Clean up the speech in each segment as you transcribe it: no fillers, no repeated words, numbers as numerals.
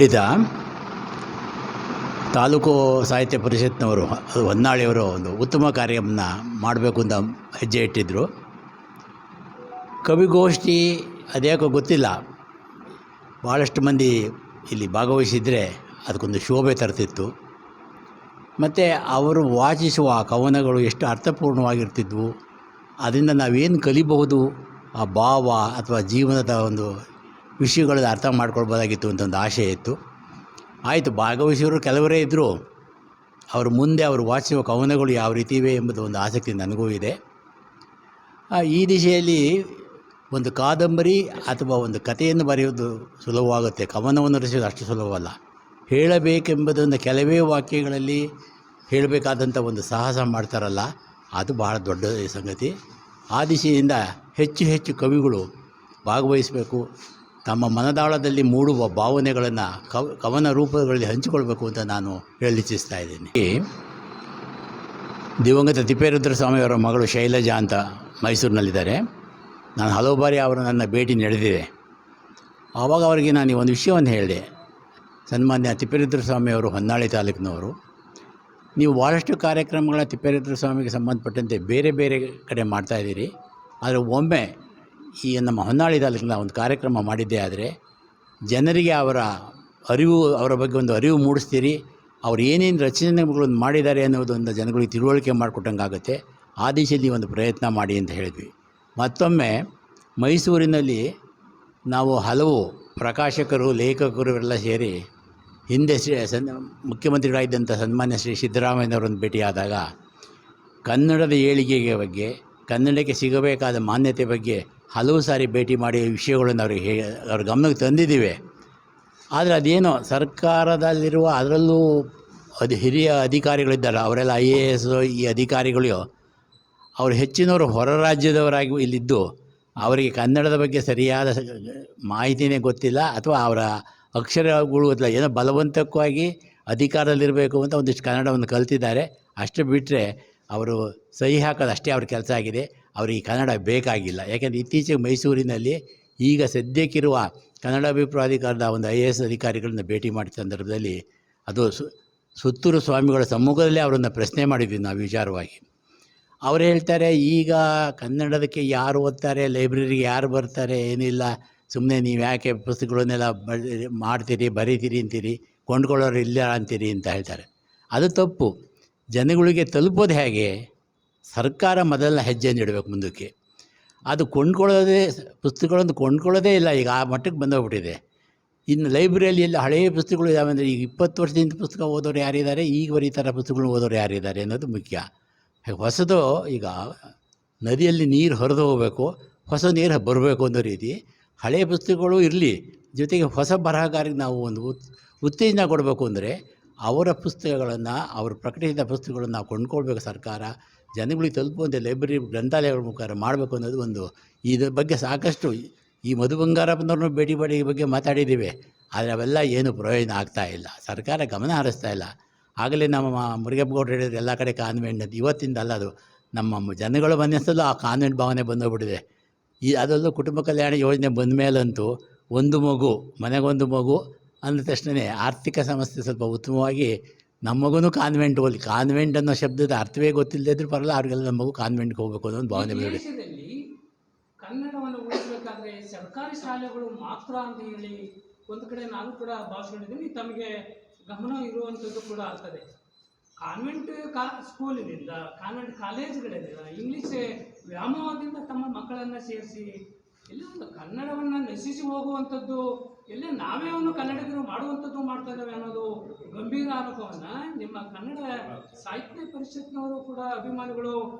ಹೇಳಿದ ತಾಲೂಕು ಸಾಹಿತ್ಯ ಪರಿಷತ್ನವರು ಅದು ಹೊನ್ನಾಳಿಯವರು ಒಂದು ಉತ್ತಮ ಕಾರ್ಯವನ್ನು ಮಾಡಬೇಕು ಅಂತ ಹೆಜ್ಜೆ ಇಟ್ಟಿದ್ದರು. ಕವಿಗೋಷ್ಠಿ ಅದ್ಯಾಕೋ ಗೊತ್ತಿಲ್ಲ, ಭಾಳಷ್ಟು ಮಂದಿ ಇಲ್ಲಿ ಭಾಗವಹಿಸಿದರೆ ಅದಕ್ಕೊಂದು ಶೋಭೆ ತರ್ತಿತ್ತು. ಮತ್ತು ಅವರು ವಾಚಿಸುವ ಕವನಗಳು ಎಷ್ಟು ಅರ್ಥಪೂರ್ಣವಾಗಿರ್ತಿದ್ವು, ಅದರಿಂದ ನಾವೇನು ಕಲಿಬಹುದು, ಆ ಭಾವ ಅಥವಾ ಜೀವನದ ಒಂದು ವಿಷಯಗಳನ್ನ ಅರ್ಥ ಮಾಡ್ಕೊಳ್ಬೋದಾಗಿತ್ತು ಅಂತ ಒಂದು ಆಶೆ ಇತ್ತು. ಆಯಿತು, ಭಾಗವಹಿಸಿಅವರು ಕೆಲವರೇ ಇದ್ದರು, ಅವರು ಮುಂದೆ ಅವರು ವಾಚಿಸುವ ಕವನಗಳು ಯಾವ ರೀತಿ ಇವೆ ಎಂಬುದು ಒಂದು ಆಸಕ್ತಿ ನನಗೂ ಇದೆ. ಈ ದಿಶೆಯಲ್ಲಿ ಒಂದು ಕಾದಂಬರಿ ಅಥವಾ ಒಂದು ಕಥೆಯನ್ನು ಬರೆಯುವುದು ಸುಲಭವಾಗುತ್ತೆ, ಕವನವನ್ನು ರಚಿಸುವುದು ಅಷ್ಟು ಸುಲಭವಲ್ಲ. ಹೇಳಬೇಕೆಂಬುದನ್ನು ಕೆಲವೇ ವಾಕ್ಯಗಳಲ್ಲಿ ಹೇಳಬೇಕಾದಂಥ ಒಂದು ಸಾಹಸ ಮಾಡ್ತಾರಲ್ಲ, ಅದು ಬಹಳ ದೊಡ್ಡ ಸಂಗತಿ. ಆ ದಿಶೆಯಿಂದ ಹೆಚ್ಚು ಹೆಚ್ಚು ಕವಿಗಳು ಭಾಗವಹಿಸಬೇಕು, ತಮ್ಮ ಮನದಾಳದಲ್ಲಿ ಮೂಡುವ ಭಾವನೆಗಳನ್ನು ಕವನ ರೂಪಗಳಲ್ಲಿ ಹಂಚಿಕೊಳ್ಬೇಕು ಅಂತ ನಾನು ಹೇಳಲಿಚ್ಛಿಸ್ತಾ ಇದ್ದೀನಿ. ದಿವಂಗತ ತಿಪ್ಪೇರುದ್ರ ಸ್ವಾಮಿಯವರ ಮಗಳು ಶೈಲಜಾ ಅಂತ ಮೈಸೂರಿನಲ್ಲಿದ್ದಾರೆ. ನಾನು ಹಲವು ಬಾರಿ ಅವರು ನನ್ನ ಭೇಟಿ ನಡೆದಿದೆ. ಆವಾಗ ಅವರಿಗೆ ನಾನು ಒಂದು ವಿಷಯವನ್ನು ಹೇಳಿದೆ, ಸನ್ಮಾನ್ಯ ತಿಪ್ಪೇರುದ್ರ ಸ್ವಾಮಿಯವರು ಹೊನ್ನಾಳಿ ತಾಲೂಕಿನವರು, ನೀವು ಭಾಳಷ್ಟು ಕಾರ್ಯಕ್ರಮಗಳ ತಿಪ್ಪೇರುದ್ರ ಸ್ವಾಮಿಗೆ ಸಂಬಂಧಪಟ್ಟಂತೆ ಬೇರೆ ಬೇರೆ ಕಡೆ ಮಾಡ್ತಾಯಿದ್ದೀರಿ, ಆದರೆ ಒಮ್ಮೆ ಈ ನಮ್ಮ ಹೊನ್ನಾಳಿ ತಾಲೂಕಿನ ಒಂದು ಕಾರ್ಯಕ್ರಮ ಮಾಡಿದ್ದೇ ಆದರೆ ಜನರಿಗೆ ಅವರ ಬಗ್ಗೆ ಒಂದು ಅರಿವು ಮೂಡಿಸ್ತೀರಿ, ಅವ್ರು ಏನೇನು ರಚನೆಗಳನ್ನು ಮಾಡಿದ್ದಾರೆ ಅನ್ನೋದೊಂದು ಜನಗಳಿಗೆ ತಿಳುವಳಿಕೆ ಮಾಡಿಕೊಟ್ಟಂಗಾಗುತ್ತೆ. ಆ ದಿಶೆಯಲ್ಲಿ ಒಂದು ಪ್ರಯತ್ನ ಮಾಡಿ ಅಂತ ಹೇಳಿದ್ವಿ. ಮತ್ತೊಮ್ಮೆ ಮೈಸೂರಿನಲ್ಲಿ ನಾವು ಹಲವು ಪ್ರಕಾಶಕರು, ಲೇಖಕರು ಎಲ್ಲ ಸೇರಿ ಹಿಂದೆ ಮುಖ್ಯಮಂತ್ರಿಗಳಾಗಿದ್ದಂಥ ಸನ್ಮಾನ್ಯ ಶ್ರೀ ಸಿದ್ದರಾಮಯ್ಯನವರನ್ನು ಭೇಟಿಯಾದಾಗ ಕನ್ನಡದ ಏಳಿಗೆಗೆ ಬಗ್ಗೆ, ಕನ್ನಡಕ್ಕೆ ಸಿಗಬೇಕಾದ ಮಾನ್ಯತೆ ಬಗ್ಗೆ ಹಲವು ಸಾರಿ ಭೇಟಿ ಮಾಡಿ ವಿಷಯಗಳನ್ನು ಅವ್ರ ಗಮನಕ್ಕೆ ತಂದಿದ್ದೀವಿ. ಆದರೆ ಅದೇನೋ ಸರ್ಕಾರದಲ್ಲಿರುವ ಅದರಲ್ಲೂ ಹಿರಿಯ ಅಧಿಕಾರಿಗಳಿದ್ದಾರೆ, ಅವರೆಲ್ಲ IAS ಈ ಅಧಿಕಾರಿಗಳು, ಅವರು ಹೆಚ್ಚಿನವರು ಹೊರ ರಾಜ್ಯದವರಾಗಿ ಇಲ್ಲಿದ್ದು ಅವರಿಗೆ ಕನ್ನಡದ ಬಗ್ಗೆ ಸರಿಯಾದ ಮಾಹಿತಿಯೇ ಗೊತ್ತಿಲ್ಲ, ಅಥವಾ ಅವರ ಅಕ್ಷರಗಳು ಅಥವಾ ಏನೋ ಬಲವಂತಕವಾಗಿ ಅಧಿಕಾರದಲ್ಲಿರಬೇಕು ಅಂತ ಒಂದಿಷ್ಟು ಕನ್ನಡವನ್ನು ಕಲ್ತಿದ್ದಾರೆ. ಅಷ್ಟು ಬಿಟ್ಟರೆ ಅವರು ಸಹಿ ಹಾಕೋದು ಅಷ್ಟೇ ಅವ್ರ ಕೆಲಸ ಆಗಿದೆ. ಅವರಿಗೆ ಕನ್ನಡ ಬೇಕಾಗಿಲ್ಲ. ಯಾಕೆಂದರೆ ಇತ್ತೀಚೆಗೆ ಮೈಸೂರಿನಲ್ಲಿ ಈಗ ಸದ್ಯಕ್ಕಿರುವ ಕನ್ನಡ ಅಭಿಪ್ರಾಯಾಧಿಕಾರದ ಒಂದು IAS ಅಧಿಕಾರಿಗಳನ್ನ ಭೇಟಿ ಮಾಡಿದ ಸಂದರ್ಭದಲ್ಲಿ ಅದು ಸುತ್ತೂರು ಸ್ವಾಮಿಗಳ ಸಮ್ಮುಖದಲ್ಲೇ ಅವರನ್ನು ಪ್ರಶ್ನೆ ಮಾಡಿದ್ವಿ ನಾವು ವಿಚಾರವಾಗಿ. ಅವರು ಹೇಳ್ತಾರೆ, ಈಗ ಕನ್ನಡದಕ್ಕೆ ಯಾರು ಓದ್ತಾರೆ, ಲೈಬ್ರರಿಗೆ ಯಾರು ಬರ್ತಾರೆ, ಏನಿಲ್ಲ, ಸುಮ್ಮನೆ ನೀವು ಯಾಕೆ ಪುಸ್ತಕಗಳನ್ನೆಲ್ಲ ಮಾಡ್ತೀರಿ, ಬರೀತೀರಿ ಅಂತೀರಿ, ಕೊಂಡ್ಕೊಳ್ಳೋರು ಇಲ್ಲ ಅಂತೀರಿ ಅಂತ ಹೇಳ್ತಾರೆ. ಅದು ತಪ್ಪು. ಜನಗಳಿಗೆ ತಲುಪೋದು ಹೇಗೆ? ಸರ್ಕಾರ ಮೊದಲನೇ ಹೆಜ್ಜೆಯನ್ನು ಇಡಬೇಕು ಮುಂದಕ್ಕೆ. ಅದು ಪುಸ್ತಕಗಳನ್ನು ಕೊಂಡ್ಕೊಳ್ಳೋದೇ ಇಲ್ಲ, ಈಗ ಆ ಮಟ್ಟಕ್ಕೆ ಬಂದೋಗ್ಬಿಟ್ಟಿದೆ. ಇನ್ನು ಲೈಬ್ರರಿಯಲ್ಲಿ ಎಲ್ಲ ಹಳೆಯ ಪುಸ್ತಕಗಳು ಇದ್ದಾವೆ ಅಂದರೆ ಈಗ 20 ವರ್ಷದಿಂದ ಪುಸ್ತಕ ಓದೋರು ಯಾರಿದ್ದಾರೆ, ಈಗ ಬರೀ ಪುಸ್ತಕಗಳು ಓದೋರು ಯಾರಿದ್ದಾರೆ ಅನ್ನೋದು ಮುಖ್ಯ. ಹೊಸದು, ಈಗ ನದಿಯಲ್ಲಿ ನೀರು ಹರಿದು ಹೋಗಬೇಕು, ಹೊಸ ನೀರು ಬರಬೇಕು ಅನ್ನೋ ರೀತಿ ಹಳೆಯ ಪುಸ್ತಕಗಳು ಇರಲಿ, ಜೊತೆಗೆ ಹೊಸ ಬರಹಗಾರಿಗೆ ನಾವು ಒಂದು ಉತ್ತೇಜನ ಕೊಡಬೇಕು. ಅಂದರೆ ಅವರ ಪುಸ್ತಕಗಳನ್ನು, ಅವರು ಪ್ರಕಟಿಸಿದ ಪುಸ್ತಕಗಳನ್ನು ನಾವು ಕೊಂಡ್ಕೊಳ್ಬೇಕು. ಸರ್ಕಾರ ಜನಗಳಿಗೆ ತಲುಪುವಂತೆ ಲೈಬ್ರರಿ, ಗ್ರಂಥಾಲಯಗಳ ಮುಖಾಂತರ ಮಾಡಬೇಕು ಅನ್ನೋದು ಒಂದು. ಇದ್ರ ಬಗ್ಗೆ ಸಾಕಷ್ಟು ಈ ಮಧು ಬಂಗಾರಪ್ಪನವ್ರನ್ನೂ ಭೇಟಿ ಮಾಡಿ ಈ ಬಗ್ಗೆ ಮಾತಾಡಿದ್ದೀವಿ, ಆದರೆ ಅವೆಲ್ಲ ಏನು ಪ್ರಯೋಜನ ಆಗ್ತಾಯಿಲ್ಲ. ಸರ್ಕಾರ ಗಮನ ಹರಿಸ್ತಾ ಇಲ್ಲ. ಆಗಲೇ ನಮ್ಮ ಮುರುಗೇಗೌಡರು ಹೇಳಿದ್ರು ಎಲ್ಲ ಕಡೆ ಕಾನ್ವೆಂಟ್ ಅಂತ. ಇವತ್ತಿಂದ ಅಲ್ಲ, ಅದು ನಮ್ಮ ಜನಗಳ ಮನಸ್ಸಲ್ಲೂ ಆ ಕಾನ್ವೆಂಟ್ ಭಾವನೆ ಬಂದೋಗ್ಬಿಟ್ಟಿದೆ. ಅದರಲ್ಲೂ ಕುಟುಂಬ ಕಲ್ಯಾಣ ಯೋಜನೆ ಬಂದ ಮೇಲಂತೂ ಒಂದು ಮಗು, ಮನೆಗೊಂದು ಮಗು ಅಂದ ತಕ್ಷಣ ಆರ್ಥಿಕ ಸಮಸ್ಯೆ ಸ್ವಲ್ಪ ಉತ್ತಮವಾಗಿ ನಮ್ಮ ಮಗುನೂ ಕಾನ್ವೆಂಟ್ ಹೋಗಲಿ, ಕಾನ್ವೆಂಟ್ ಅನ್ನೋ ಶಬ್ದದ ಅರ್ಥವೇ ಗೊತ್ತಿಲ್ಲದೆ ಇದ್ರೂ ಪರಲ್ಲ, ಅವ್ರಿಗೆಲ್ಲ ನಮ್ಮ ಮಗು ಕಾನ್ವೆಂಟ್ಗೆ ಹೋಗಬೇಕು ಅನ್ನೋ ಒಂದು ಭಾವನೆ ಬೇಡ. ಕನ್ನಡವನ್ನು ಉಳಿಸಬೇಕಾದ್ರೆ ಸರ್ಕಾರಿ ಶಾಲೆಗಳು ಮಾತ್ರ ಅಂತ ಹೇಳಿ ಒಂದು ಕಡೆ ನಾನು ಕೂಡ ಭಾಷಣಿದ್ದೀನಿ, ತಮಗೆ ಗಮನ ಇರುವಂಥದ್ದು ಕೂಡ ಆಗ್ತದೆ. ಕಾನ್ವೆಂಟ್ ಸ್ಕೂಲಿನಿಂದ, ಕಾನ್ವೆಂಟ್ ಕಾಲೇಜುಗಳಿಂದ ಇಂಗ್ಲೀಷ್ ವ್ಯಾಮೋಹದಿಂದ ತಮ್ಮ ಮಕ್ಕಳನ್ನು ಸೇರಿಸಿ ಎಲ್ಲ ಒಂದು ಕನ್ನಡವನ್ನು ನಶಿಸಿ ಹೋಗುವಂಥದ್ದು, ಎಲ್ಲ ನಾವೇ ಒಂದು ಕನ್ನಡಿಗರು ಮಾಡುವಂಥದ್ದು ಮಾಡ್ತಾ ಇದ್ದಾವೆ ಅನ್ನೋದು ಗಂಭೀರ ಆರೋಪವನ್ನು ನಿಮ್ಮ ಕನ್ನಡ ಸಾಹಿತ್ಯ ಪರಿಷತ್ನವರು ಕೂಡ ಅಭಿಮಾನಿಗಳು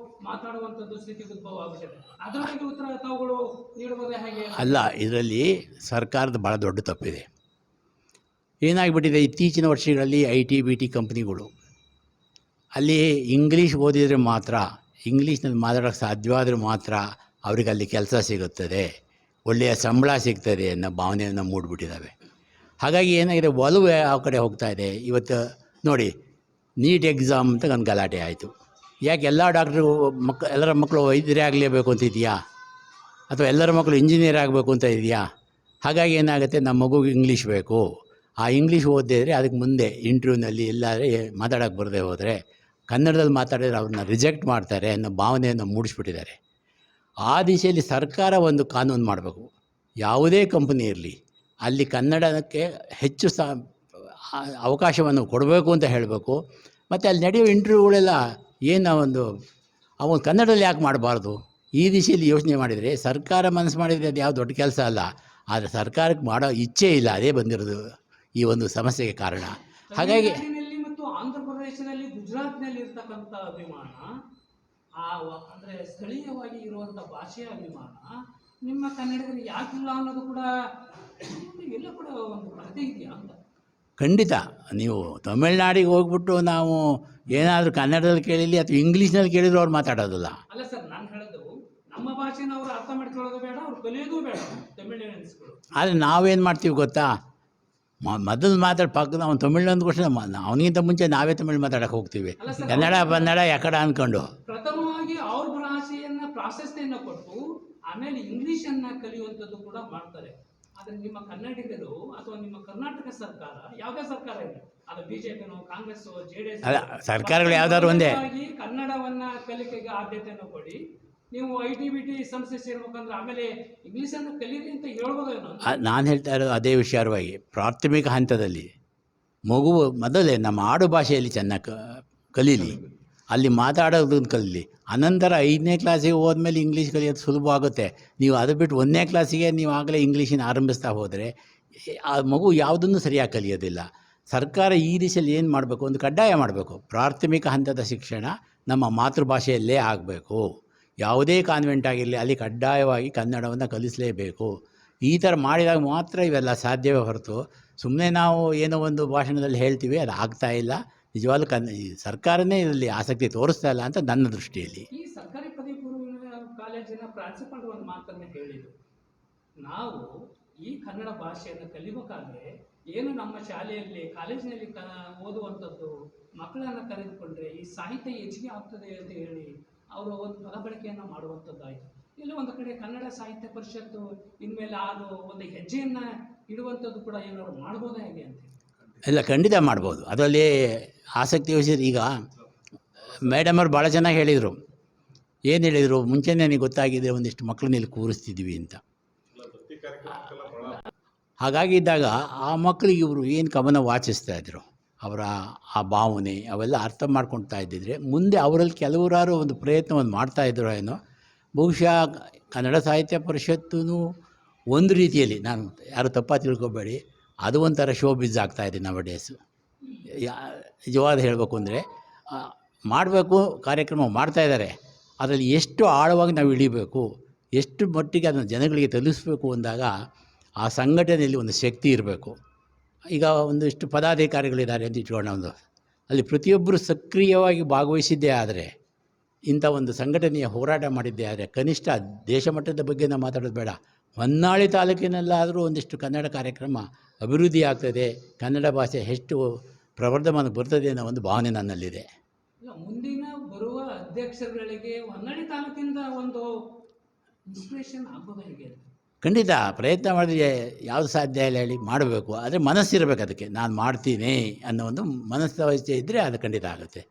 ಮಾತಾಡುವಂಥದ್ದು ಸ್ಥಿತಿ ಉದ್ಭವ ಆಗುತ್ತದೆ. ಅದರ ಬಗ್ಗೆ ಉತ್ತರ ತಾವುಗಳು ನೀಡುವುದೇ ಹೇಗೆ? ಅಲ್ಲ, ಇದರಲ್ಲಿ ಸರ್ಕಾರದ ಭಾಳ ದೊಡ್ಡ ತಪ್ಪಿದೆ. ಏನಾಗಿಬಿಟ್ಟಿದೆ, ಇತ್ತೀಚಿನ ವರ್ಷಗಳಲ್ಲಿ IT BT ಕಂಪ್ನಿಗಳು ಅಲ್ಲಿ ಇಂಗ್ಲೀಷ್ ಓದಿದರೆ ಮಾತ್ರ, ಇಂಗ್ಲೀಷ್ನಲ್ಲಿ ಮಾತಾಡೋಕ್ಕೆ ಸಾಧ್ಯವಾದರೆ ಮಾತ್ರ ಅವ್ರಿಗೆ ಅಲ್ಲಿ ಕೆಲಸ ಸಿಗುತ್ತದೆ, ಒಳ್ಳೆಯ ಸಂಬಳ ಸಿಗ್ತದೆ ಅನ್ನೋ ಭಾವನೆಯನ್ನು ಮೂಡಿಬಿಟ್ಟಿದ್ದಾವೆ. ಹಾಗಾಗಿ ಏನಾಗಿದೆ, ಒಲವು ಯಾವ ಕಡೆ ಹೋಗ್ತಾ ಇದೆ. ಇವತ್ತು ನೋಡಿ, ನೀಟ್ ಎಕ್ಸಾಮ್ ಅಂತ ನನ್ನ ಗಲಾಟೆ ಆಯಿತು. ಯಾಕೆ ಎಲ್ಲ ಎಲ್ಲರ ಮಕ್ಕಳು ವೈದ್ಯರೇ ಆಗಲೇಬೇಕು ಅಂತ ಇದೆಯಾ, ಅಥವಾ ಎಲ್ಲರ ಮಕ್ಕಳು ಇಂಜಿನಿಯರ್ ಆಗಬೇಕು ಅಂತ ಇದೆಯಾ? ಹಾಗಾಗಿ ಏನಾಗುತ್ತೆ, ನಮ್ಮ ಮಗುಗೆ ಇಂಗ್ಲೀಷ್ ಬೇಕು, ಆ ಇಂಗ್ಲೀಷ್ ಓದದೇ ಇದ್ದರೆ ಅದಕ್ಕೆ ಮುಂದೆ ಇಂಟರ್ವ್ಯೂನಲ್ಲಿ ಎಲ್ಲಾದರೆ ಮಾತಾಡೋಕ್ಕೆ ಬರದೇ ಹೋದರೆ ಕನ್ನಡದಲ್ಲಿ ಮಾತಾಡಿದರೆ ಅವ್ರನ್ನ ರಿಜೆಕ್ಟ್ ಮಾಡ್ತಾರೆ ಅನ್ನೋ ಭಾವನೆಯನ್ನು ಮೂಡಿಸ್ಬಿಟ್ಟಿದ್ದಾರೆ. ಆ ದಿಶೆಯಲ್ಲಿ ಸರ್ಕಾರ ಒಂದು ಕಾನೂನು ಮಾಡಬೇಕು. ಯಾವುದೇ ಕಂಪನಿ ಇರಲಿ, ಅಲ್ಲಿ ಕನ್ನಡಕ್ಕೆ ಹೆಚ್ಚು ಅವಕಾಶವನ್ನು ಕೊಡಬೇಕು ಅಂತ ಹೇಳಬೇಕು. ಮತ್ತು ಅಲ್ಲಿ ನಡೆಯೋ ಇಂಟರ್ವ್ಯೂಗಳೆಲ್ಲ ಏನು ಅವನು ಕನ್ನಡದಲ್ಲಿ ಯಾಕೆ ಮಾಡಬಾರ್ದು? ಈ ದಿಶೆಯಲ್ಲಿ ಯೋಚನೆ ಮಾಡಿದರೆ ಸರ್ಕಾರ ಮನಸ್ಸು ಮಾಡಿದರೆ ಅದು ಯಾವ ದೊಡ್ಡ ಕೆಲಸ ಅಲ್ಲ. ಆದರೆ ಸರ್ಕಾರಕ್ಕೆ ಮಾಡೋ ಇಚ್ಛೆ ಇಲ್ಲ, ಅದೇ ಬಂದಿರೋದು ಈ ಒಂದು ಸಮಸ್ಯೆಗೆ ಕಾರಣ. ಹಾಗಾಗಿ ತಮಿಳುನಾಡಿನಲ್ಲಿ ಮತ್ತು ಆಂಧ್ರ ಪ್ರದೇಶದಲ್ಲಿ, ಗುಜರಾತ್ನಲ್ಲಿ ಇರ್ತಕ್ಕಂಥ ಅಭಿಮಾನ, ಅಂದರೆ ಸ್ಥಳೀಯವಾಗಿ ಇರುವಂಥ ಭಾಷೆಯ ಅಭಿಮಾನ ನಿಮ್ಮ ಕನ್ನಡಿಗರಿಗೆ ಯಾಕಿಲ್ಲ ಅನ್ನೋದು ಕೂಡ ಎಲ್ಲ ಕೂಡ ಒಂದು ಕೊರತೆ ಇದೆಯಾ ಅಂತ. ಖಂಡಿತ. ನೀವು ತಮಿಳ್ನಾಡಿಗೆ ಹೋಗ್ಬಿಟ್ಟು ನಾವು ಏನಾದರೂ ಕನ್ನಡದಲ್ಲಿ ಕೇಳಿಲಿ ಅಥವಾ ಇಂಗ್ಲೀಷ್ನಲ್ಲಿ ಕೇಳಿದ್ರು ಅವ್ರು ಮಾತಾಡೋದಿಲ್ಲ. ಅಲ್ಲ ಸರ್, ನಾನು ಹೇಳೋದು ನಮ್ಮ ಭಾಷೆನ ಅವರು ಅರ್ಥ ಮಾಡ್ಕೊಳ್ಳೋದು ಬೇಡ, ಅವ್ರು ಕಲಿಯೋದು ಬೇಡ ತಮಿಳಿಯನ್ಸ್ಗಳು. ಆದರೆ ನಾವೇನು ಮಾಡ್ತೀವಿ ಗೊತ್ತಾ, ಮೊದಲು ಪಕ್ಕದ ಅವ್ನು ತಮಿಳು ಅಂದ್ಕೊಷ್ಟ ಅವನಿಗಿಂತ ಮುಂಚೆ ನಾವೇ ತಮಿಳು ಮಾತಾಡೋಕೆ ಹೋಗ್ತೀವಿ, ಕನ್ನಡ ಯಾಕಡ ಅಂದ್ಕೊಂಡು. ಪ್ರಥಮವಾಗಿ ಅವ್ರ ಭಾಷೆಯನ್ನು ಪ್ರಾಶಸ್ತ್ಯವನ್ನು ಕೊಟ್ಟು ಆಮೇಲೆ ಇಂಗ್ಲೀಷನ್ನು ಕಲಿಯುವಂಥದ್ದು ಕೂಡ ಮಾಡ್ತಾರೆ. ಆದರೆ ನಿಮ್ಮ ಕನ್ನಡಿಗರು ಅಥವಾ ನಿಮ್ಮ ಕರ್ನಾಟಕ ಸರ್ಕಾರ, ಯಾವುದೇ ಸರ್ಕಾರ ಇದೆ, ಅದು ಬಿಜೆಪಿನೋ ಕಾಂಗ್ರೆಸ್ಸೋ JDS, ಅಲ್ಲ, ಸರ್ಕಾರಗಳು ಯಾವ್ದಾದ್ರು ಒಂದೇ, ಕನ್ನಡವನ್ನ ಕಲಿಕೆಗೆ ಆದ್ಯತೆಯನ್ನು ಕೊಡಿ. ನೀವು ITBT ಸಂಸ್ಥೆ ಸೇರ್ಬೇಕಂದ್ರೆ ಆಮೇಲೆ ಇಂಗ್ಲೀಷನ್ನು ಕಲೀರಿ ಅಂತ ಹೇಳ್ಬೋದೇನೋ. ನಾನು ಹೇಳ್ತಾ ಇರೋದು ಅದೇ ವಿಚಾರವಾಗಿ. ಪ್ರಾಥಮಿಕ ಹಂತದಲ್ಲಿ ಮಗು ಮೊದಲೇ ನಮ್ಮ ಆಡು ಭಾಷೆಯಲ್ಲಿ ಚೆನ್ನಾಗಿ ಕಲೀಲಿ, ಅಲ್ಲಿ ಮಾತಾಡೋದನ್ನು ಕಲೀಲಿ. ಅನಂತರ 5ನೇ ಕ್ಲಾಸಿಗೆ ಹೋದ್ಮೇಲೆ ಇಂಗ್ಲೀಷ್ ಕಲಿಯೋದು ಸುಲಭ ಆಗುತ್ತೆ. ನೀವು ಅದು ಬಿಟ್ಟು 1ನೇ ಕ್ಲಾಸಿಗೆ ನೀವು ಆಗಲೇ ಇಂಗ್ಲೀಷಿನ ಆರಂಭಿಸ್ತಾ ಹೋದರೆ ಆ ಮಗು ಯಾವುದನ್ನು ಸರಿಯಾಗಿ ಕಲಿಯೋದಿಲ್ಲ. ಸರ್ಕಾರ ಈ ದಿಶೆಯಲ್ಲಿ ಏನು ಮಾಡಬೇಕು, ಒಂದು ಕಡ್ಡಾಯ ಮಾಡಬೇಕು. ಪ್ರಾಥಮಿಕ ಹಂತದ ಶಿಕ್ಷಣ ನಮ್ಮ ಮಾತೃಭಾಷೆಯಲ್ಲೇ ಆಗಬೇಕು. ಯಾವುದೇ ಕಾನ್ವೆಂಟ್ ಆಗಿರಲಿ, ಅಲ್ಲಿ ಕಡ್ಡಾಯವಾಗಿ ಕನ್ನಡವನ್ನು ಕಲಿಸಲೇಬೇಕು. ಈ ಥರ ಮಾಡಿದಾಗ ಮಾತ್ರ ಇವೆಲ್ಲ ಸಾಧ್ಯವೇ ಹೊರತು ಸುಮ್ಮನೆ ನಾವು ಏನೋ ಒಂದು ಭಾಷಣದಲ್ಲಿ ಹೇಳ್ತೀವಿ, ಅದು ಆಗ್ತಾ ಇಲ್ಲ. ನಿಜವಾಗ್ಲೂ ಈ ಸರ್ಕಾರನೇ ಇದರಲ್ಲಿ ಆಸಕ್ತಿ ತೋರಿಸ್ತಾ ಇಲ್ಲ ಅಂತ ನನ್ನ ದೃಷ್ಟಿಯಲ್ಲಿ. ಈ ಸರ್ಕಾರಿ ಪದವಿ ಪೂರ್ವ ಕಾಲೇಜಿನ ಪ್ರಾಂಶುಪಾಲರು ಒಂದು ಮಾತನ್ನು ಹೇಳಿದರು, ನಾವು ಈ ಕನ್ನಡ ಭಾಷೆಯನ್ನು ಕಲಿಬೇಕಾದ್ರೆ ಏನು ನಮ್ಮ ಶಾಲೆಯಲ್ಲಿ ಕಾಲೇಜಿನಲ್ಲಿ ಓದುವಂಥದ್ದು ಮಕ್ಕಳನ್ನು ಕರೆದುಕೊಂಡ್ರೆ ಈ ಸಾಹಿತ್ಯ ಹೆಚ್ಚಿಗೆ ಆಗ್ತದೆ ಅಂತ ಹೇಳಿ ಅವರು ಒಂದು ಪದ ಬಳಕೆಯನ್ನು ಮಾಡುವಂಥದ್ದಾಯಿತು. ಇಲ್ಲ ಒಂದು ಕಡೆ ಕನ್ನಡ ಸಾಹಿತ್ಯ ಪರಿಷತ್ತು ಇನ್ಮೇಲೆ ಅದು ಒಂದು ಹೆಜ್ಜೆಯನ್ನು ಇಡುವಂಥದ್ದು ಕೂಡ ಏನಾದ್ರು ಮಾಡ್ಬೋದಾ ಹೇಗೆ ಅಂತ? ಇಲ್ಲ, ಖಂಡಿತ ಮಾಡ್ಬೋದು. ಅದರಲ್ಲಿ ಆಸಕ್ತಿ ವಹಿಸಿದ್ರೆ ಈಗ ಮೇಡಮ್ ಅವ್ರು ಭಾಳ ಚೆನ್ನಾಗಿ ಹೇಳಿದರು. ಏನು ಹೇಳಿದರು, ಮುಂಚೆನೇ ನನಗೆ ಗೊತ್ತಾಗಿದೆ ಒಂದಿಷ್ಟು ಮಕ್ಕಳನ್ನ ಇಲ್ಲಿ ಕೂರಿಸ್ತಿದ್ವಿ ಅಂತ. ಹಾಗಾಗಿದ್ದಾಗ ಆ ಮಕ್ಕಳಿಗೆ ಇವರು ಏನು ಕವನ ವಾಚಿಸ್ತಾಯಿದ್ರು, ಅವರ ಆ ಭಾವನೆ ಅವೆಲ್ಲ ಅರ್ಥ ಮಾಡ್ಕೊಳ್ತಾ ಇದ್ದಿದ್ರೆ ಮುಂದೆ ಅವರಲ್ಲಿ ಕೆಲವರಾರು ಒಂದು ಪ್ರಯತ್ನವನ್ನು ಮಾಡ್ತಾಯಿದ್ರು ಏನೋ. ಬಹುಶಃ ಕನ್ನಡ ಸಾಹಿತ್ಯ ಪರಿಷತ್ತೂ ಒಂದು ರೀತಿಯಲ್ಲಿ, ನಾನು ಯಾರು ತಪ್ಪಾಗಿ ತಿಳ್ಕೊಬೇಡಿ, ಅದು ಒಂಥರ ಶೋ ಬಿಸ್ ಆಗ್ತಾಯಿದೆ ನವ ಡೇಸು. ನಿಜವಾದ ಹೇಳಬೇಕು ಅಂದರೆ ಮಾಡಬೇಕು, ಕಾರ್ಯಕ್ರಮ ಮಾಡ್ತಾಯಿದ್ದಾರೆ. ಅದರಲ್ಲಿ ಎಷ್ಟು ಆಳವಾಗಿ ನಾವು ಇಳಿಬೇಕು, ಎಷ್ಟು ಮಟ್ಟಿಗೆ ಅದನ್ನು ಜನಗಳಿಗೆ ತಲುಪಿಸ್ಬೇಕು ಅಂದಾಗ ಆ ಸಂಘಟನೆಯಲ್ಲಿ ಒಂದು ಶಕ್ತಿ ಇರಬೇಕು. ಈಗ ಒಂದಿಷ್ಟು ಪದಾಧಿಕಾರಿಗಳಿದ್ದಾರೆ ಅಂತ ಇಟ್ಕೊಂಡು ಅಲ್ಲಿ ಪ್ರತಿಯೊಬ್ಬರು ಸಕ್ರಿಯವಾಗಿ ಭಾಗವಹಿಸಿದ್ದೇ ಆದರೆ, ಇಂಥ ಒಂದು ಸಂಘಟನೆಯ ಹೋರಾಟ ಮಾಡಿದ್ದೇ ಆದರೆ, ಕನಿಷ್ಠ ದೇಶ ಮಟ್ಟದ ಬಗ್ಗೆ ನಾವು ಮಾತಾಡೋದು ಬೇಡ, ಹೊನ್ನಾಳಿ ತಾಲೂಕಿನಲ್ಲಾದರೂ ಒಂದಿಷ್ಟು ಕನ್ನಡ ಕಾರ್ಯಕ್ರಮ ಅಭಿವೃದ್ಧಿ ಆಗ್ತದೆ, ಕನ್ನಡ ಭಾಷೆ ಎಷ್ಟು ಪ್ರವರ್ಧಮಾನಕ್ಕೆ ಬರ್ತದೆ ಅನ್ನೋ ಒಂದು ಭಾವನೆ ನನ್ನಲ್ಲಿದೆ. ಮುಂದಿನ ಬರುವ ಅಧ್ಯಕ್ಷರುಗಳಿಗೆ ಹೊನ್ನಾಳಿ ತಾಲೂಕಿಂದ ಒಂದು ಇನ್ಸ್ಪಿರೇಷನ್ ಆಗ್ಬೋದು ಹೇಗೆ? ಖಂಡಿತ ಪ್ರಯತ್ನ ಮಾಡಿದ್ರೆ ಯಾವುದು ಸಾಧ್ಯ ಇಲ್ಲ ಹೇಳಿ, ಮಾಡಬೇಕು. ಆದರೆ ಮನಸ್ಸಿರಬೇಕು ಅದಕ್ಕೆ, ನಾನು ಮಾಡ್ತೀನಿ ಅನ್ನೋ ಒಂದು ಮನಸ್ಸು ಇದ್ದರೆ ಅದು ಖಂಡಿತ ಆಗುತ್ತೆ.